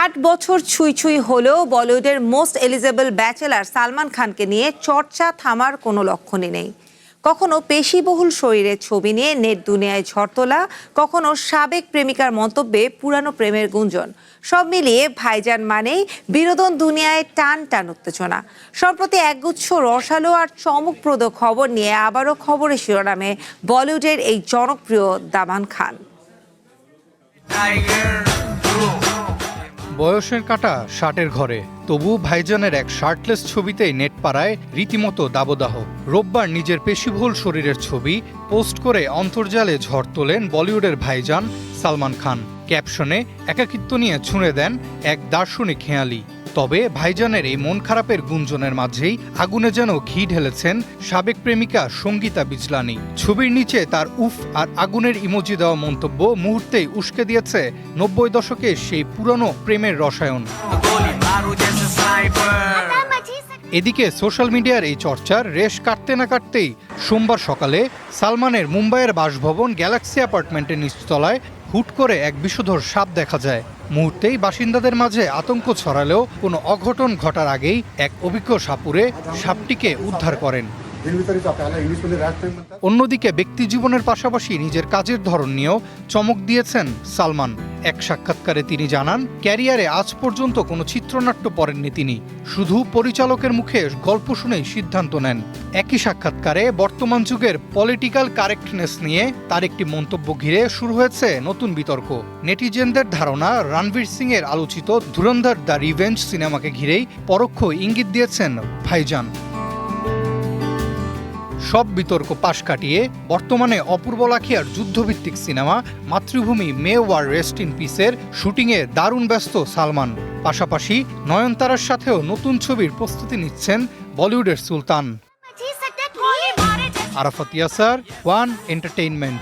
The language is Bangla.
60 বছর ছুঁই ছুঁই হলেও বলিউডের মোস্ট এলিজেবল ব্যাচেলার সালমান খানকে নিয়ে চর্চা থামার কোনো লক্ষণই নেই। কখনো পেশিবহুল শরীরের ছবি নিয়ে নেট দুনিয়ায় ঝড় তোলা, কখনো সাবেক প্রেমিকার মন্তব্যে পুরানো প্রেমের গুঞ্জন। সব মিলিয়ে ভাইজান মানেই বিনোদন দুনিয়ায় টান টান উত্তেজনা। সম্প্রতি একগুচ্ছ রসালো আর চমকপ্রদ খবর নিয়ে আবারও খবরের শিরোনামে বলিউডের এই জনপ্রিয় দামান খান। বয়সের কাঁটা শার্টের ঘরে, তবু ভাইজানের এক শার্টলেস ছবিতেই নেট পাড়ায় রীতিমতো দাবদাহ। রোববার নিজের পেশিবহুল শরীরের ছবি পোস্ট করে অন্তর্জালে ঝড় তোলেন বলিউডের ভাইজান সালমান খান। ক্যাপশনে একাকিত্ব নিয়ে ছুঁড়ে দেন এক দার্শনিক খেয়ালি। তবে ভাইজানের এই মন খারাপের গুঞ্জনের মাঝেই আগুনে যেন ঘি ঢেলেছেন সাবেক প্রেমিকা সঙ্গীতা বিজলানি। ছবির নিচে তার উফ আর আগুনের ইমোজি দেওয়া মন্তব্য মুহূর্তেই উস্কে দিয়েছে 90 দশকে সেই পুরনো প্রেমের রসায়ন। এদিকে সোশ্যাল মিডিয়ার এই চর্চার রেশ কাটতে না কাটতেই সোমবার সকালে সালমানের মুম্বাইয়ের বাসভবন গ্যালাক্সি অ্যাপার্টমেন্টের নিচতলায় হুট করে এক বিষধর সাপ দেখা যায়। মুহূর্তেই বাসিন্দাদের মাঝে আতঙ্ক ছড়ালেও কোনো অঘটন ঘটার আগেই এক অভিজ্ঞ সাপুড়ে সাপটিকে উদ্ধার করেন। অন্যদিকে ব্যক্তিজীবনের পাশাপাশি নিজের কাজের ধরন নিয়েও চমক দিয়েছেন সালমান। এক সাক্ষাৎকারে তিনি জানান, ক্যারিয়ারে আজ পর্যন্ত কোনো চিত্রনাট্য পড়েননি তিনি, শুধু পরিচালকের মুখে গল্প শুনেই সিদ্ধান্ত নেন। একই সাক্ষাৎকারে বর্তমান যুগের পলিটিক্যাল কারেক্টনেস নিয়ে তার একটি মন্তব্য ঘিরে শুরু হয়েছে নতুন বিতর্ক। নেটিজেনদের ধারণা, রণবীর সিং এর আলোচিত ধুরন্ধর দ্য রিভেঞ্জ সিনেমাকে ঘিরেই পরোক্ষ ইঙ্গিত দিয়েছেন ভাইজান। সব বিতর্ক পাশ কাটিয়ে বর্তমানে অপূর্ব লাখিয়ার যুদ্ধভিত্তিক সিনেমা মাতৃভূমি মে ওয়ার রেস্ট ইন পিসের শুটিংয়ে দারুণ ব্যস্ত সালমান। পাশাপাশি নয়নতারার সাথেও নতুন ছবির প্রস্তুতি নিচ্ছেন বলিউডের সুলতান। Arafat Yasser, one entertainment.